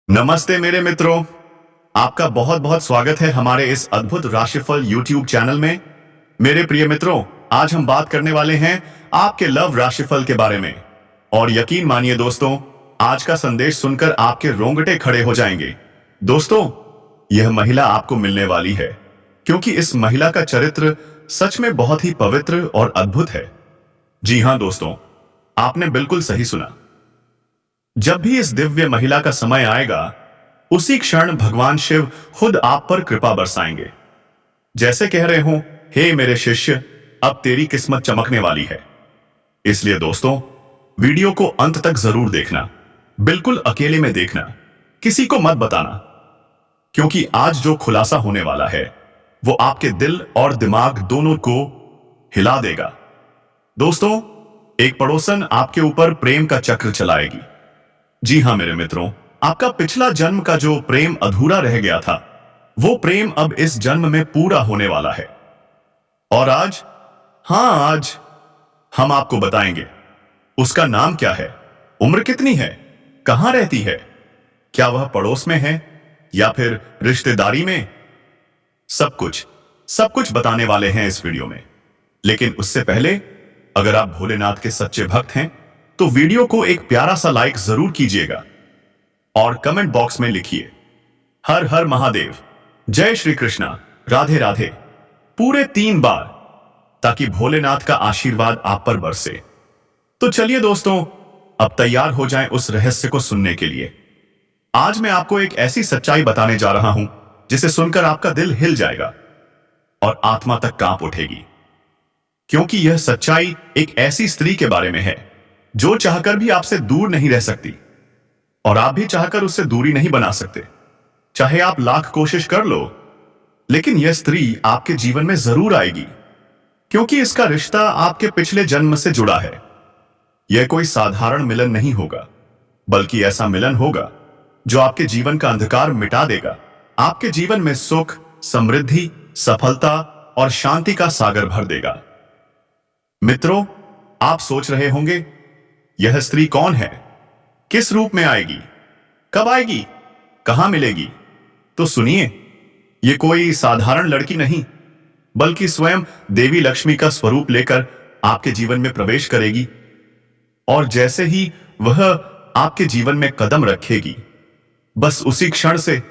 नमस्ते मेरे मित्रों, आपका बहुत बहुत स्वागत है हमारे इस अद्भुत राशिफल YouTube चैनल में। मेरे प्रिय मित्रों, आज हम बात करने वाले हैं आपके लव राशिफल के बारे में। और यकीन मानिए दोस्तों, आज का संदेश सुनकर आपके रोंगटे खड़े हो जाएंगे। दोस्तों, यह महिला आपको मिलने वाली है, क्योंकि इस महिला का चरित्र सच में बहुत ही पवित्र और अद्भुत है। जी हाँ दोस्तों, आपने बिल्कुल सही सुना। जब भी इस दिव्य महिला का समय आएगा, उसी क्षण भगवान शिव खुद आप पर कृपा बरसाएंगे। जैसे कह रहे हो, हे मेरे शिष्य, अब तेरी किस्मत चमकने वाली है। इसलिए दोस्तों, वीडियो को अंत तक जरूर देखना, बिल्कुल अकेले में देखना, किसी को मत बताना, क्योंकि आज जो खुलासा होने वाला है वो आपके दिल और दिमाग दोनों को हिला देगा। दोस्तों, एक पड़ोसन आपके ऊपर प्रेम का चक्र चलाएगी। जी हां मेरे मित्रों, आपका पिछला जन्म का जो प्रेम अधूरा रह गया था, वो प्रेम अब इस जन्म में पूरा होने वाला है। और आज हम आपको बताएंगे उसका नाम क्या है, उम्र कितनी है, कहां रहती है, क्या वह पड़ोस में है या फिर रिश्तेदारी में। सब कुछ बताने वाले हैं इस वीडियो में। लेकिन उससे पहले, अगर आप भोलेनाथ के सच्चे भक्त हैं तो वीडियो को एक प्यारा सा लाइक जरूर कीजिएगा और कमेंट बॉक्स में लिखिए हर हर महादेव, जय श्री कृष्णा, राधे राधे पूरे 3 बार, ताकि भोलेनाथ का आशीर्वाद आप पर बरसे। तो चलिए दोस्तों, अब तैयार हो जाएं उस रहस्य को सुनने के लिए। आज मैं आपको एक ऐसी सच्चाई बताने जा रहा हूं जिसे सुनकर आपका दिल हिल जाएगा और आत्मा तक कांप उठेगी, क्योंकि यह सच्चाई एक ऐसी स्त्री के बारे में है जो चाहकर भी आपसे दूर नहीं रह सकती, और आप भी चाहकर उससे दूरी नहीं बना सकते, चाहे आप लाख कोशिश कर लो। लेकिन यह स्त्री आपके जीवन में जरूर आएगी, क्योंकि इसका रिश्ता आपके पिछले जन्म से जुड़ा है। यह कोई साधारण मिलन नहीं होगा, बल्कि ऐसा मिलन होगा जो आपके जीवन का अंधकार मिटा देगा, आपके जीवन में सुख, समृद्धि, सफलता और शांति का सागर भर देगा। मित्रों, आप सोच रहे होंगे, यह स्त्री कौन है, किस रूप में आएगी, कब आएगी, कहां मिलेगी? तो सुनिए, यह कोई साधारण लड़की नहीं, बल्कि स्वयं देवी लक्ष्मी का स्वरूप लेकर आपके जीवन में प्रवेश करेगी। और जैसे ही वह आपके जीवन में कदम रखेगी, बस उसी क्षण से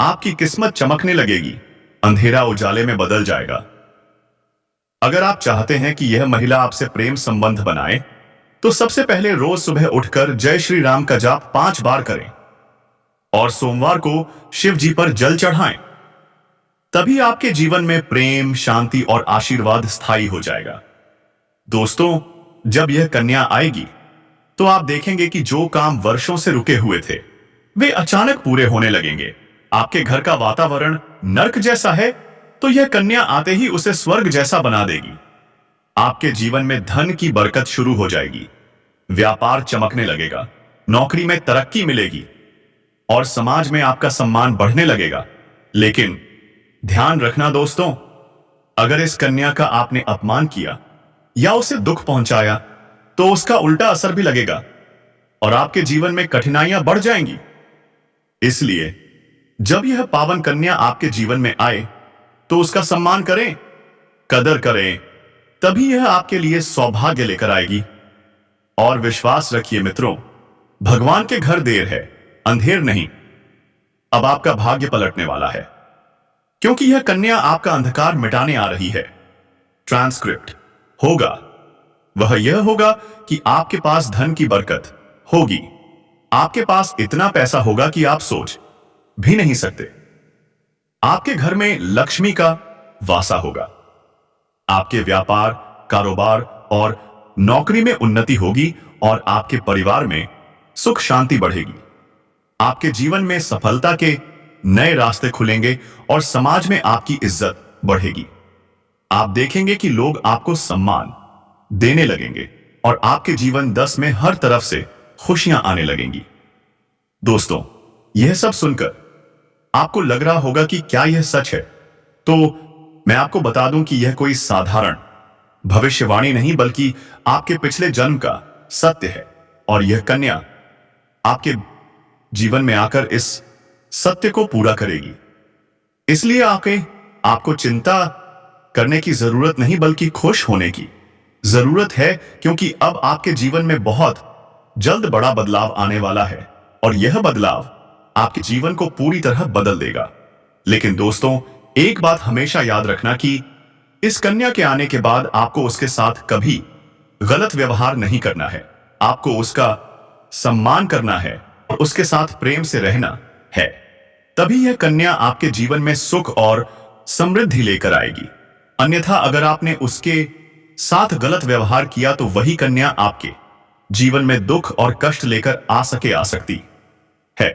आपकी किस्मत चमकने लगेगी, अंधेरा उजाले में बदल जाएगा। अगर आप चाहते हैं कि यह महिला आपसे प्रेम संबंध बनाए, तो सबसे पहले रोज सुबह उठकर जय श्री राम का जाप 5 बार करें और सोमवार को शिव जी पर जल चढ़ाएं। तभी आपके जीवन में प्रेम, शांति और आशीर्वाद स्थायी हो जाएगा। दोस्तों, जब यह कन्या आएगी तो आप देखेंगे कि जो काम वर्षों से रुके हुए थे, वे अचानक पूरे होने लगेंगे। आपके घर का वातावरण नर्क जैसा है, तो यह कन्या आते ही उसे स्वर्ग जैसा बना देगी। आपके जीवन में धन की बरकत शुरू हो जाएगी, व्यापार चमकने लगेगा, नौकरी में तरक्की मिलेगी और समाज में आपका सम्मान बढ़ने लगेगा। लेकिन ध्यान रखना दोस्तों, अगर इस कन्या का आपने अपमान किया या उसे दुख पहुंचाया, तो उसका उल्टा असर भी लगेगा और आपके जीवन में कठिनाइयां बढ़ जाएंगी। इसलिए जब यह पावन कन्या आपके जीवन में आए, तो उसका सम्मान करें, कदर करें, तभी यह आपके लिए सौभाग्य लेकर आएगी। और विश्वास रखिए मित्रों, भगवान के घर देर है, अंधेर नहीं। अब आपका भाग्य पलटने वाला है, क्योंकि यह कन्या आपका अंधकार मिटाने आ रही है। ट्रांसक्रिप्ट होगा वह यह होगा कि आपके पास धन की बरकत होगी, आपके पास इतना पैसा होगा कि आप सोच भी नहीं सकते। आपके घर में लक्ष्मी का वासा होगा, आपके व्यापार, कारोबार और नौकरी में उन्नति होगी और आपके परिवार में सुख शांति बढ़ेगी। आपके जीवन में सफलता के नए रास्ते खुलेंगे और समाज में आपकी इज्जत बढ़ेगी। आप देखेंगे कि लोग आपको सम्मान देने लगेंगे और आपके जीवन 10 में हर तरफ से खुशियां आने लगेंगी। दोस्तों, यह सब सुनकर आपको लग रहा होगा कि क्या यह सच है? तो मैं आपको बता दूं कि यह कोई साधारण भविष्यवाणी नहीं, बल्कि आपके पिछले जन्म का सत्य है। और यह कन्या आपके जीवन में आकर इस सत्य को पूरा करेगी। इसलिए आपको चिंता करने की जरूरत नहीं, बल्कि खुश होने की जरूरत है, क्योंकि अब आपके जीवन में बहुत जल्द बड़ा बदलाव आने वाला है और यह बदलाव आपके जीवन को पूरी तरह बदल देगा। लेकिन दोस्तों, एक बात हमेशा याद रखना कि इस कन्या के आने के बाद आपको उसके साथ कभी गलत व्यवहार नहीं करना है। आपको उसका सम्मान करना है और उसके साथ प्रेम से रहना है। तभी यह कन्या आपके जीवन में सुख और समृद्धि लेकर आएगी। अन्यथा अगर आपने उसके साथ गलत व्यवहार किया तो वही कन्या आपके जीवन में दुख और कष्ट लेकर आ सकती है।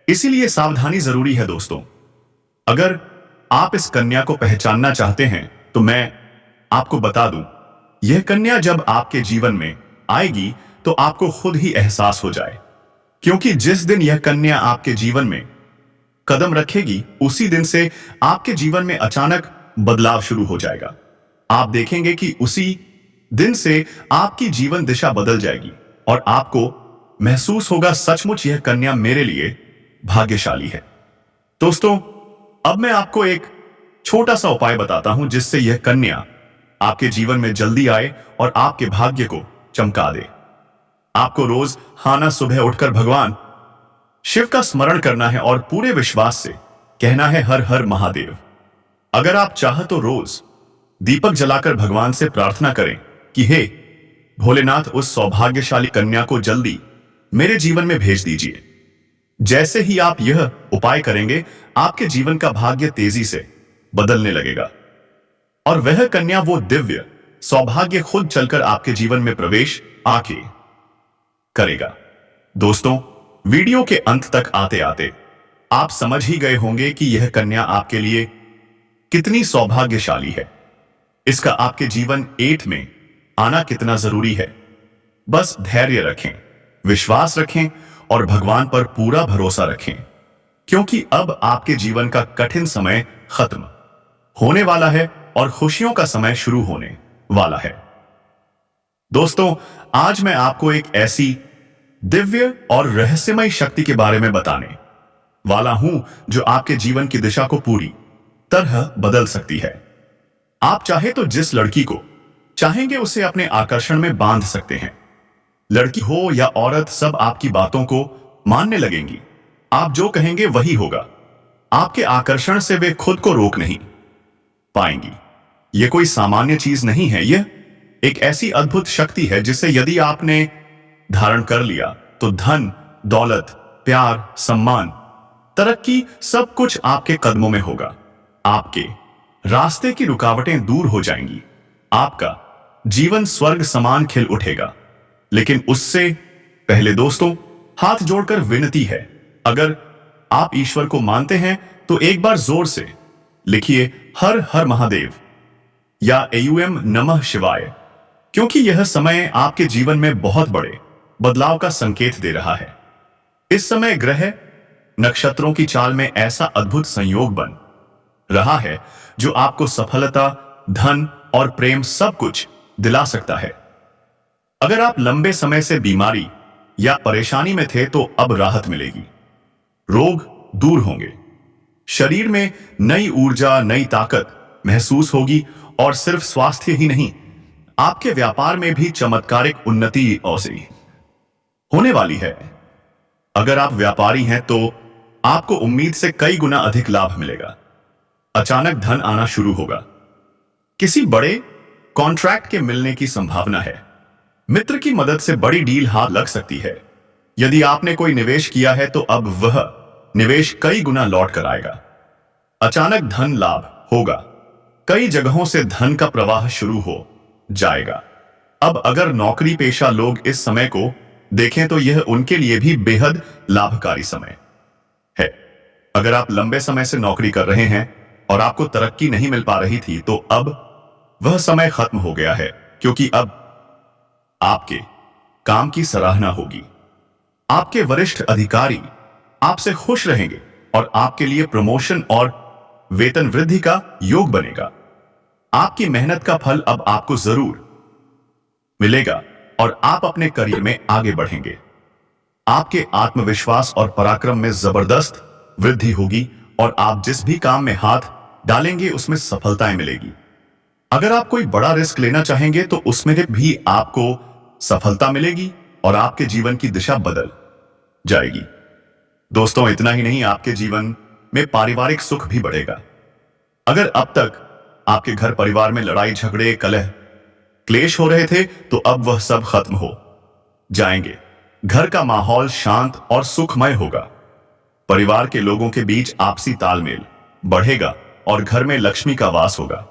इसीलिए सावधानी जरूरी है दोस्तों। अगर आप इस कन्या को पहचानना चाहते हैं तो मैं आपको बता दूं, यह कन्या जब आपके जीवन में आएगी तो आपको खुद ही एहसास हो जाए, क्योंकि जिस दिन यह कन्या आपके जीवन में कदम रखेगी उसी दिन से आपके जीवन में अचानक बदलाव शुरू हो जाएगा। आप देखेंगे कि उसी दिन से आपकी जीवन दिशा बदल जाएगी और आपको महसूस होगा, सचमुच यह कन्या मेरे लिए भाग्यशाली है। दोस्तों, अब मैं आपको एक छोटा सा उपाय बताता हूं जिससे यह कन्या आपके जीवन में जल्दी आए और आपके भाग्य को चमका दे। आपको रोज सुबह उठकर भगवान शिव का स्मरण करना है और पूरे विश्वास से कहना है, हर हर महादेव। अगर आप चाह तो रोज दीपक जलाकर भगवान से प्रार्थना करें कि हे भोलेनाथ, उस सौभाग्यशाली कन्या को जल्दी मेरे जीवन में भेज दीजिए। जैसे ही आप यह उपाय करेंगे, आपके जीवन का भाग्य तेजी से बदलने लगेगा और वह कन्या, वो दिव्य सौभाग्य खुद चलकर आपके जीवन में प्रवेश करेगा। दोस्तों, वीडियो के अंत तक आते आते आप समझ ही गए होंगे कि यह कन्या आपके लिए कितनी सौभाग्यशाली है। इसका आपके जीवन 8 में आना कितना जरूरी है। बस धैर्य रखें, विश्वास रखें और भगवान पर पूरा भरोसा रखें, क्योंकि अब आपके जीवन का कठिन समय खत्म होने वाला है और खुशियों का समय शुरू होने वाला है। दोस्तों, आज मैं आपको एक ऐसी दिव्य और रहस्यमय शक्ति के बारे में बताने वाला हूं जो आपके जीवन की दिशा को पूरी तरह बदल सकती है। आप चाहे तो जिस लड़की को चाहेंगे उसे अपने आकर्षण में बांध सकते हैं। लड़की हो या औरत, सब आपकी बातों को मानने लगेंगी। आप जो कहेंगे वही होगा। आपके आकर्षण से वे खुद को रोक नहीं पाएंगी। यह कोई सामान्य चीज नहीं है, यह एक ऐसी अद्भुत शक्ति है जिसे यदि आपने धारण कर लिया तो धन, दौलत, प्यार, सम्मान, तरक्की, सब कुछ आपके कदमों में होगा। आपके रास्ते की रुकावटें दूर हो जाएंगी। आपका जीवन स्वर्ग समान खिल उठेगा। लेकिन उससे पहले दोस्तों, हाथ जोड़कर विनती है, अगर आप ईश्वर को मानते हैं तो एक बार जोर से लिखिए हर हर महादेव या AUM नमः शिवाय, क्योंकि यह समय आपके जीवन में बहुत बड़े बदलाव का संकेत दे रहा है। इस समय ग्रह नक्षत्रों की चाल में ऐसा अद्भुत संयोग बन रहा है जो आपको सफलता, धन और प्रेम सब कुछ दिला सकता है। अगर आप लंबे समय से बीमारी या परेशानी में थे तो अब राहत मिलेगी। रोग दूर होंगे, शरीर में नई ऊर्जा, नई ताकत महसूस होगी और सिर्फ स्वास्थ्य ही नहीं, आपके व्यापार में भी चमत्कारिक उन्नति औसी होने वाली है। अगर आप व्यापारी हैं तो आपको उम्मीद से कई गुना अधिक लाभ मिलेगा। अचानक धन आना शुरू होगा। किसी बड़े कॉन्ट्रैक्ट के मिलने की संभावना है। मित्र की मदद से बड़ी डील हाथ लग सकती है। यदि आपने कोई निवेश किया है तो अब वह निवेश कई गुना लौट कर आएगा। अचानक धन लाभ होगा। कई जगहों से धन का प्रवाह शुरू हो जाएगा। अब अगर नौकरी पेशा लोग इस समय को देखें तो यह उनके लिए भी बेहद लाभकारी समय है। अगर आप लंबे समय से नौकरी कर रहे हैं और आपको तरक्की नहीं मिल पा रही थी तो अब वह समय खत्म हो गया है, क्योंकि अब आपके काम की सराहना होगी। आपके वरिष्ठ अधिकारी आपसे खुश रहेंगे और आपके लिए प्रमोशन और वेतन वृद्धि का योग बनेगा। आपकी मेहनत का फल अब आपको जरूर मिलेगा और आप अपने करियर में आगे बढ़ेंगे। आपके आत्मविश्वास और पराक्रम में जबरदस्त वृद्धि होगी और आप जिस भी काम में हाथ डालेंगे उसमें सफलताएं मिलेगी। अगर आप कोई बड़ा रिस्क लेना चाहेंगे तो उसमें भी आपको सफलता मिलेगी और आपके जीवन की दिशा बदल जाएगी। दोस्तों, इतना ही नहीं, आपके जीवन में पारिवारिक सुख भी बढ़ेगा। अगर अब तक आपके घर परिवार में लड़ाई झगड़े कलह क्लेश हो रहे थे तो अब वह सब खत्म हो जाएंगे। घर का माहौल शांत और सुखमय होगा। परिवार के लोगों के बीच आपसी तालमेल बढ़ेगा और घर में लक्ष्मी का वास होगा।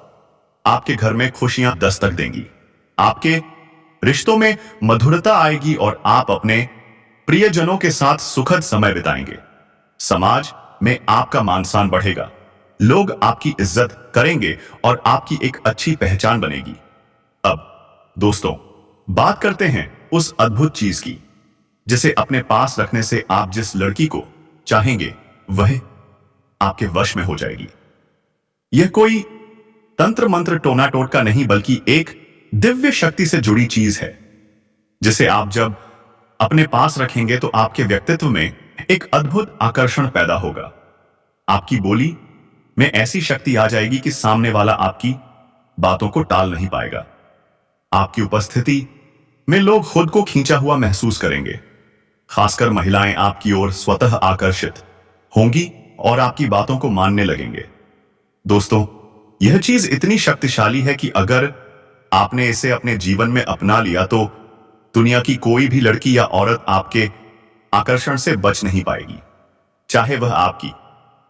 आपके घर में खुशियां दस्तक देंगी। आपके रिश्तों में मधुरता आएगी और आप अपने प्रियजनों के साथ सुखद समय बिताएंगे। समाज में आपका मान सम्मान बढ़ेगा। लोग आपकी इज्जत करेंगे और आपकी एक अच्छी पहचान बनेगी। अब दोस्तों, बात करते हैं उस अद्भुत चीज की जिसे अपने पास रखने से आप जिस लड़की को चाहेंगे वह आपके वश में हो जाएगी। यह कोई तंत्र मंत्र टोना टोटका नहीं बल्कि एक दिव्य शक्ति से जुड़ी चीज है जिसे आप जब अपने पास रखेंगे तो आपके व्यक्तित्व में एक अद्भुत आकर्षण पैदा होगा। आपकी बोली में ऐसी शक्ति आ जाएगी कि सामने वाला आपकी बातों को टाल नहीं पाएगा। आपकी उपस्थिति में लोग खुद को खींचा हुआ महसूस करेंगे। खासकर महिलाएं आपकी ओर स्वतः आकर्षित होंगी और आपकी बातों को मानने लगेंगे। दोस्तों, यह चीज इतनी शक्तिशाली है कि अगर आपने इसे अपने जीवन में अपना लिया तो दुनिया की कोई भी लड़की या औरत आपके आकर्षण से बच नहीं पाएगी। चाहे वह आपकी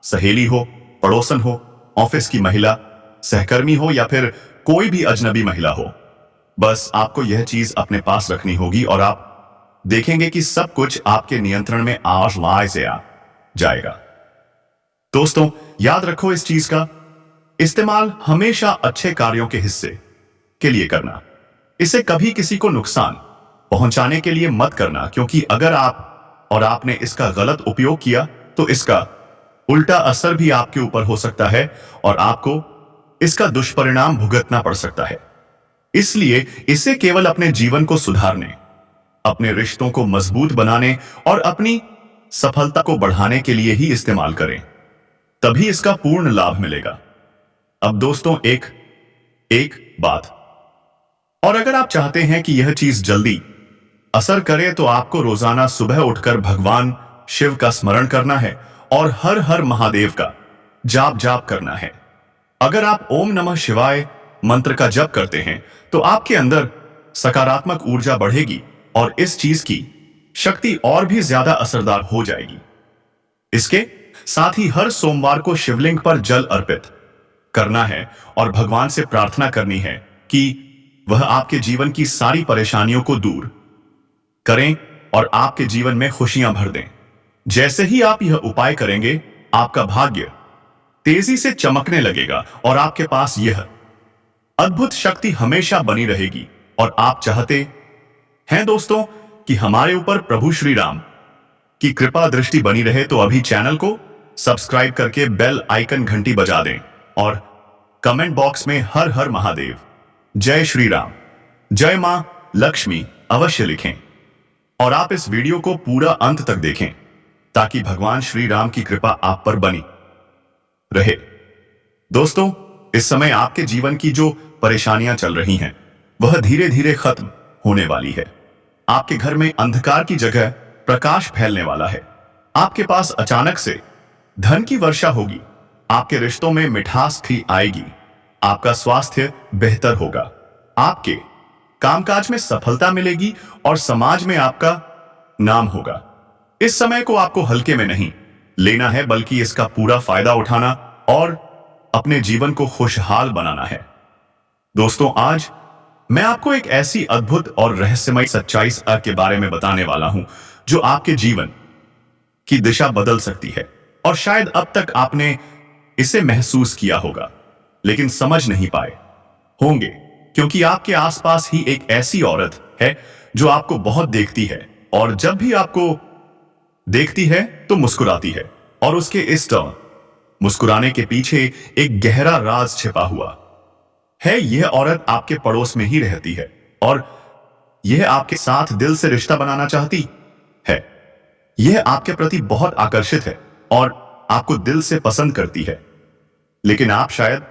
सहेली हो, पड़ोसन हो, ऑफिस की महिला, सहकर्मी हो या फिर कोई भी अजनबी महिला हो। बस आपको यह चीज अपने पास रखनी होगी और आप देखेंगे कि सब कुछ आपके नियंत्रण में आराम से आ जाएगा। दोस्तों, याद रखो, इस चीज का इस्तेमाल हमेशा अच्छे कार्यों के हिस्से के लिए करना। इसे कभी किसी को नुकसान पहुंचाने के लिए मत करना, क्योंकि अगर आपने इसका गलत उपयोग किया तो इसका उल्टा असर भी आपके ऊपर हो सकता है और आपको इसका दुष्परिणाम भुगतना पड़ सकता है। इसलिए इसे केवल अपने जीवन को सुधारने, अपने रिश्तों को मजबूत बनाने और अपनी सफलता को बढ़ाने के लिए ही इस्तेमाल करें, तभी इसका पूर्ण लाभ मिलेगा। अब दोस्तों, एक बात और, अगर आप चाहते हैं कि यह चीज जल्दी असर करे तो आपको रोजाना सुबह उठकर भगवान शिव का स्मरण करना है और हर हर महादेव का जाप करना है। अगर आप ओम नमः शिवाय मंत्र का जप करते हैं तो आपके अंदर सकारात्मक ऊर्जा बढ़ेगी और इस चीज की शक्ति और भी ज्यादा असरदार हो जाएगी। इसके साथ ही हर सोमवार को शिवलिंग पर जल अर्पित करना है और भगवान से प्रार्थना करनी है कि वह आपके जीवन की सारी परेशानियों को दूर करें और आपके जीवन में खुशियां भर दें। जैसे ही आप यह उपाय करेंगे, आपका भाग्य तेजी से चमकने लगेगा और आपके पास यह अद्भुत शक्ति हमेशा बनी रहेगी। और आप चाहते हैं दोस्तों कि हमारे ऊपर प्रभु श्री राम की कृपा दृष्टि बनी रहे, तो अभी चैनल को सब्सक्राइब करके बेल आइकन घंटी बजा दें और कमेंट बॉक्स में हर हर महादेव, जय श्री राम, जय मां लक्ष्मी अवश्य लिखें। और आप इस वीडियो को पूरा अंत तक देखें ताकि भगवान श्री राम की कृपा आप पर बनी रहे। दोस्तों, इस समय आपके जीवन की जो परेशानियां चल रही हैं वह धीरे धीरे खत्म होने वाली है। आपके घर में अंधकार की जगह प्रकाश फैलने वाला है। आपके पास अचानक से धन की वर्षा होगी। आपके रिश्तों में मिठास भी आएगी। आपका स्वास्थ्य बेहतर होगा। आपके कामकाज में सफलता मिलेगी और समाज में आपका नाम होगा। इस समय को आपको हल्के में नहीं लेना है बल्कि इसका पूरा फायदा उठाना और अपने जीवन को खुशहाल बनाना है। दोस्तों, आज मैं आपको एक ऐसी अद्भुत और रहस्यमय सच्चाई के बारे में बताने वाला हूं जो आपके जीवन की दिशा बदल सकती है। और शायद अब तक आपने इसे महसूस किया होगा लेकिन समझ नहीं पाए होंगे, क्योंकि आपके आसपास ही एक ऐसी औरत है जो आपको बहुत देखती है और जब भी आपको देखती है तो मुस्कुराती है, और उसके इस मुस्कुराने के पीछे एक गहरा राज छिपा हुआ है। यह औरत आपके पड़ोस में ही रहती है और यह आपके साथ दिल से रिश्ता बनाना चाहती है। यह आपके प्रति बहुत आकर्षित है और आपको दिल से पसंद करती है, लेकिन आप शायद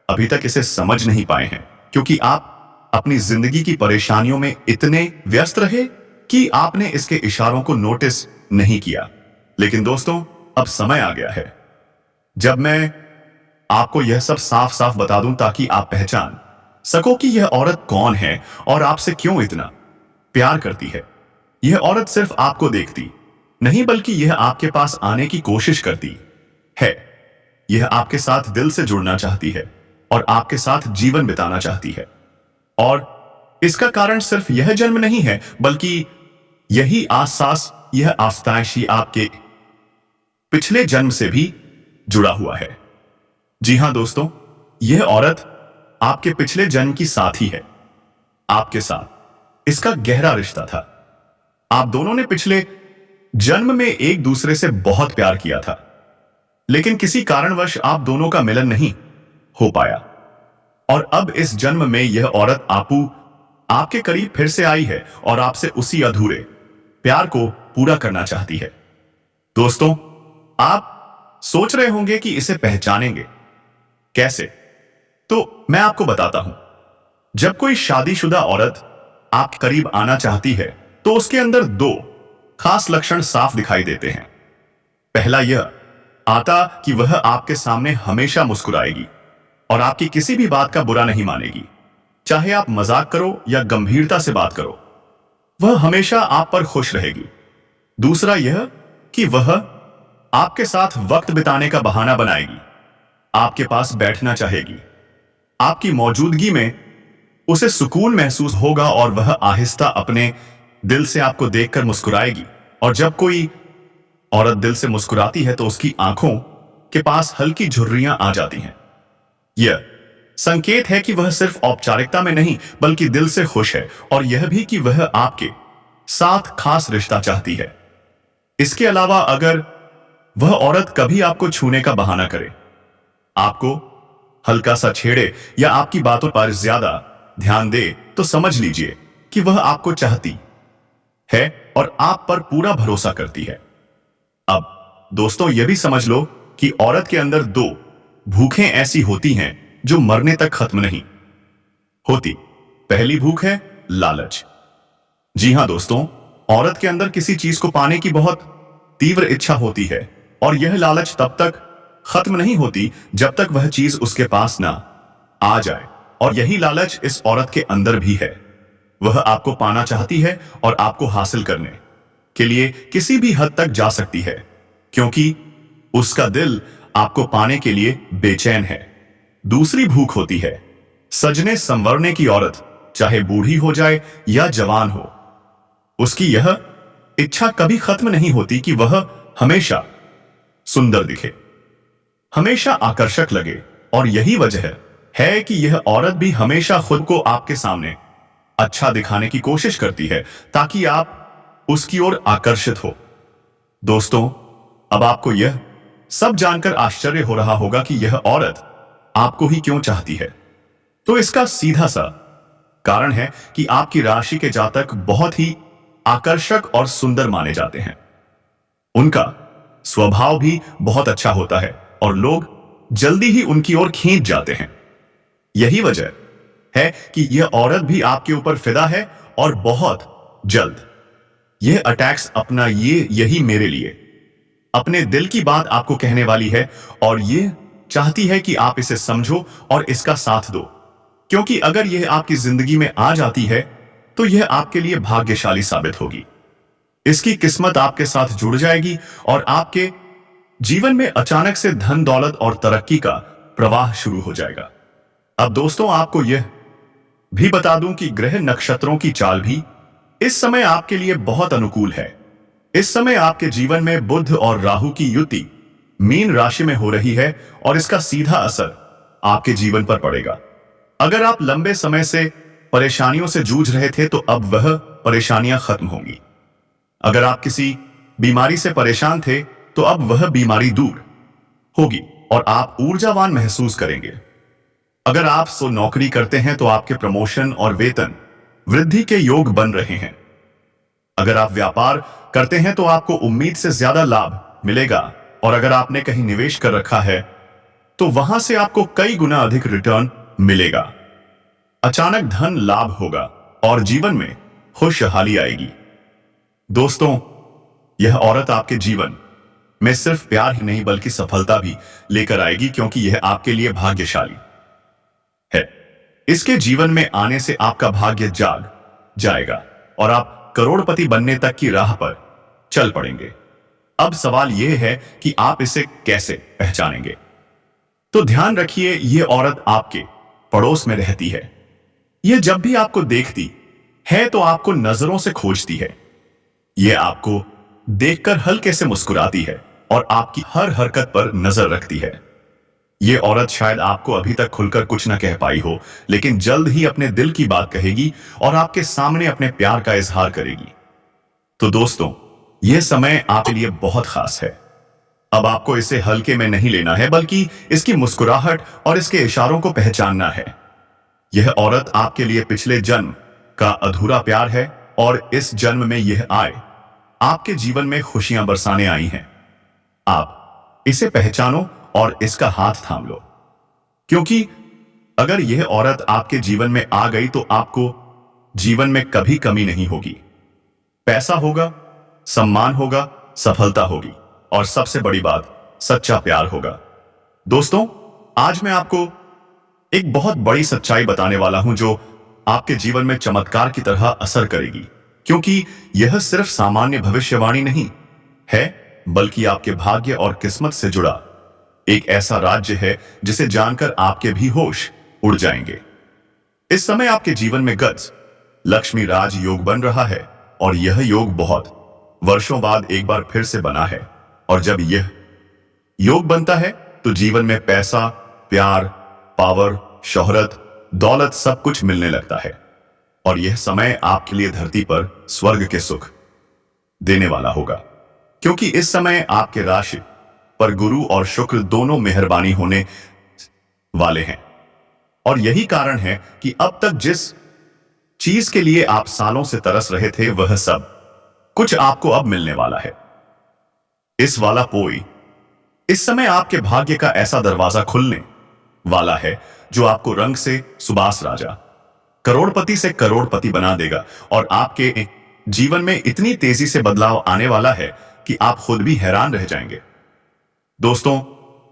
अभी तक इसे समझ नहीं पाए हैं क्योंकि आप अपनी जिंदगी की परेशानियों में इतने व्यस्त रहे कि आपने इसके इशारों को नोटिस नहीं किया। लेकिन दोस्तों, अब समय आ गया है जब मैं आपको यह सब साफ साफ बता दूं ताकि आप पहचान सको कि यह औरत कौन है और आपसे क्यों इतना प्यार करती है। यह औरत सिर्फ आपको देखती नहीं बल्कि यह आपके पास आने की कोशिश करती है। यह आपके साथ दिल से जुड़ना चाहती है और आपके साथ जीवन बिताना चाहती है। और इसका कारण सिर्फ यह जन्म नहीं है बल्कि यही आसास, यह आस्तायशी आपके पिछले जन्म से भी जुड़ा हुआ है। जी हां दोस्तों, यह औरत आपके पिछले जन्म की साथी है। आपके साथ इसका गहरा रिश्ता था। आप दोनों ने पिछले जन्म में एक दूसरे से बहुत प्यार किया था, लेकिन किसी कारणवश आप दोनों का मिलन नहीं हो पाया। और अब इस जन्म में यह औरत आपके करीब फिर से आई है और आपसे उसी अधूरे प्यार को पूरा करना चाहती है। दोस्तों, आप सोच रहे होंगे कि इसे पहचानेंगे कैसे, तो मैं आपको बताता हूं। जब कोई शादीशुदा औरत आपके करीब आना चाहती है तो उसके अंदर दो खास लक्षण साफ दिखाई देते हैं। पहला यह आता कि वह आपके सामने हमेशा मुस्कुराएगी और आपकी किसी भी बात का बुरा नहीं मानेगी, चाहे आप मजाक करो या गंभीरता से बात करो, वह हमेशा आप पर खुश रहेगी। दूसरा यह कि वह आपके साथ वक्त बिताने का बहाना बनाएगी, आपके पास बैठना चाहेगी। आपकी मौजूदगी में उसे सुकून महसूस होगा और वह आहिस्ता अपने दिल से आपको देखकर मुस्कुराएगी। और जब कोई औरत दिल से मुस्कुराती है तो उसकी आंखों के पास हल्की झुर्रियां आ जाती हैं। यह संकेत है कि वह सिर्फ औपचारिकता में नहीं बल्कि दिल से खुश है, और यह भी कि वह आपके साथ खास रिश्ता चाहती है। इसके अलावा अगर वह औरत कभी आपको छूने का बहाना करे, आपको हल्का सा छेड़े या आपकी बातों पर ज्यादा ध्यान दे, तो समझ लीजिए कि वह आपको चाहती है और आप पर पूरा भरोसा करती है। अब दोस्तों, यह भी समझ लो कि औरत के अंदर दो भूखें ऐसी होती हैं जो मरने तक खत्म नहीं होती। पहली भूख है लालच। जी हां दोस्तों, औरत के अंदर किसी चीज को पाने की बहुत तीव्र इच्छा होती है और यह लालच तब तक खत्म नहीं होती जब तक वह चीज उसके पास ना आ जाए। और यही लालच इस औरत के अंदर भी है। वह आपको पाना चाहती है और आपको हासिल करने के लिए किसी भी हद तक जा सकती है, क्योंकि उसका दिल आपको पाने के लिए बेचैन है। दूसरी भूख होती है सजने संवरने की औरत, चाहे बूढ़ी हो जाए या जवान हो, उसकी यह इच्छा कभी खत्म नहीं होती कि वह हमेशा सुंदर दिखे, हमेशा आकर्षक लगे। और यही वजह है कि यह औरत भी हमेशा खुद को आपके सामने अच्छा दिखाने की कोशिश करती है ताकि आप उसकी ओर आकर्षित हो। दोस्तों, अब आपको यह सब जानकर आश्चर्य हो रहा होगा कि यह औरत आपको ही क्यों चाहती है। तो इसका सीधा सा कारण है कि आपकी राशि के जातक बहुत ही आकर्षक और सुंदर माने जाते हैं। उनका स्वभाव भी बहुत अच्छा होता है और लोग जल्दी ही उनकी ओर खींच जाते हैं। यही वजह है कि यह औरत भी आपके ऊपर फिदा है और बहुत जल्द यह अटैक्स अपना यही मेरे लिए अपने दिल की बात आपको कहने वाली है और यह चाहती है कि आप इसे समझो और इसका साथ दो, क्योंकि अगर यह आपकी जिंदगी में आ जाती है तो यह आपके लिए भाग्यशाली साबित होगी। इसकी किस्मत आपके साथ जुड़ जाएगी और आपके जीवन में अचानक से धन दौलत और तरक्की का प्रवाह शुरू हो जाएगा। अब दोस्तों, आपको यह भी बता दूं कि ग्रह नक्षत्रों की चाल भी इस समय आपके लिए बहुत अनुकूल है। इस समय आपके जीवन में बुध और राहु की युति मीन राशि में हो रही है और इसका सीधा असर आपके जीवन पर पड़ेगा। अगर आप लंबे समय से परेशानियों से जूझ रहे थे तो अब वह परेशानियां खत्म होंगी। अगर आप किसी बीमारी से परेशान थे तो अब वह बीमारी दूर होगी और आप ऊर्जावान महसूस करेंगे। अगर आप नौकरी करते हैं तो आपके प्रमोशन और वेतन वृद्धि के योग बन रहे हैं। अगर आप व्यापार करते हैं तो आपको उम्मीद से ज्यादा लाभ मिलेगा, और अगर आपने कहीं निवेश कर रखा है तो वहां से आपको कई गुना अधिक रिटर्न मिलेगा। अचानक धन लाभ होगा और जीवन में खुशहाली आएगी। दोस्तों, यह औरत आपके जीवन में सिर्फ प्यार ही नहीं बल्कि सफलता भी लेकर आएगी, क्योंकि यह आपके लिए भाग्यशाली है। इसके जीवन में आने से आपका भाग्य जाग जाएगा और आप करोड़पति बनने तक की राह पर चल पड़ेंगे। अब सवाल यह है कि आप इसे कैसे पहचानेंगे। तो ध्यान रखिए, यह औरत आपके पड़ोस में रहती है। यह जब भी आपको देखती है तो आपको नजरों से खोजती है। यह आपको देखकर हल्के से मुस्कुराती है और आपकी हर हरकत पर नजर रखती है। यह औरत शायद आपको अभी तक खुलकर कुछ न कह पाई हो, लेकिन जल्द ही अपने दिल की बात कहेगी और आपके सामने अपने प्यार का इजहार करेगी। तो दोस्तों, यह समय आपके लिए बहुत खास है। अब आपको इसे हल्के में नहीं लेना है, बल्कि इसकी मुस्कुराहट और इसके इशारों को पहचानना है। यह औरत आपके लिए पिछले जन्म का अधूरा प्यार है और इस जन्म में यह आए आपके जीवन में खुशियां बरसाने आई हैं। आप इसे पहचानो और इसका हाथ थाम लो, क्योंकि अगर यह औरत आपके जीवन में आ गई तो आपको जीवन में कभी कमी नहीं होगी। पैसा होगा, सम्मान होगा, सफलता होगी और सबसे बड़ी बात, सच्चा प्यार होगा। दोस्तों, आज मैं आपको एक बहुत बड़ी सच्चाई बताने वाला हूं जो आपके जीवन में चमत्कार की तरह असर करेगी, क्योंकि यह सिर्फ सामान्य भविष्यवाणी नहीं है, बल्कि आपके भाग्य और किस्मत से जुड़ा एक ऐसा राज्य है जिसे जानकर आपके भी होश उड़ जाएंगे। इस समय आपके जीवन में गज लक्ष्मी राज योग बन रहा है और यह योग बहुत वर्षों बाद एक बार फिर से बना है। और जब यह योग बनता है तो जीवन में पैसा, प्यार, पावर, शोहरत, दौलत सब कुछ मिलने लगता है। और यह समय आपके लिए धरती पर स्वर्ग के सुख देने वाला होगा, क्योंकि इस समय आपके राशि पर गुरु और शुक्र दोनों मेहरबानी होने वाले हैं। और यही कारण है कि अब तक जिस चीज के लिए आप सालों से तरस रहे थे वह सब कुछ आपको अब मिलने वाला है। इस वाला पोई इस समय आपके भाग्य का ऐसा दरवाजा खुलने वाला है जो आपको रंग से सुबास राजा, करोड़पति से करोड़पति बना देगा और आपके जीवन में इतनी तेजी से बदलाव आने वाला है कि आप खुद भी हैरान रह जाएंगे। दोस्तों,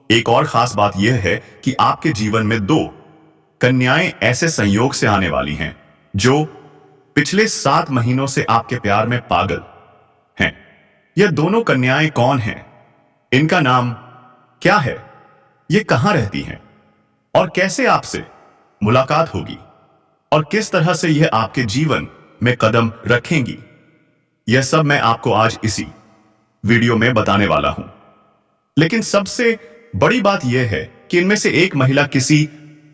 एक और खास बात यह है कि आपके जीवन में 2 कन्याएं ऐसे संयोग से आने वाली हैं जो पिछले 7 महीनों से आपके प्यार में पागल हैं। यह दोनों कन्याएं कौन हैं? इनका नाम क्या है? ये कहां रहती हैं? और कैसे आपसे मुलाकात होगी? और किस तरह से यह आपके जीवन में कदम रखेंगी? यह सब मैं आपको आज इसी वीडियो में बताने वाला हूं। लेकिन सबसे बड़ी बात यह है कि इनमें से एक महिला किसी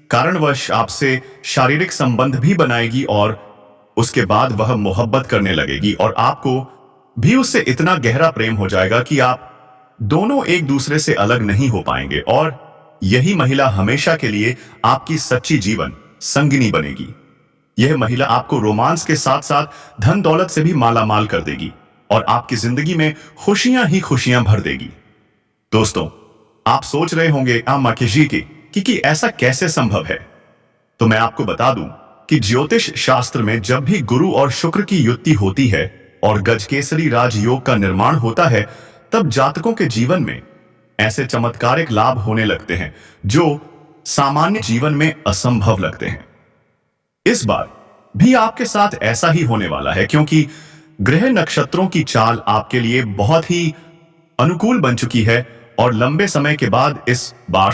कारणवश आपसे शारीरिक संबंध भी बनाएगी और उसके बाद वह मोहब्बत करने लगेगी और आपको भी उससे इतना गहरा प्रेम हो जाएगा कि आप दोनों एक दूसरे से अलग नहीं हो पाएंगे। और यही महिला हमेशा के लिए आपकी सच्ची जीवन संगिनी बनेगी। यह महिला आपको रोमांस के साथ साथ धन दौलत से भी माला माल कर देगी और आपकी जिंदगी में खुशियां ही खुशियां भर देगी। दोस्तों, आप सोच रहे होंगे माकेजी कि ऐसा कैसे संभव है? तो मैं आपको बता दूं कि ज्योतिष शास्त्र में जब भी गुरु और शुक्र की युति होती है और गजकेसरी राजयोग का निर्माण होता है, तब जातकों के जीवन में ऐसे चमत्कारिक लाभ होने लगते हैं जो सामान्य जीवन में असंभव लगते हैं। इस बार भी आपके साथ ऐसा ही होने वाला है, क्योंकि ग्रह नक्षत्रों की चाल आपके लिए बहुत ही अनुकूल बन चुकी है और लंबे समय के बाद इस बार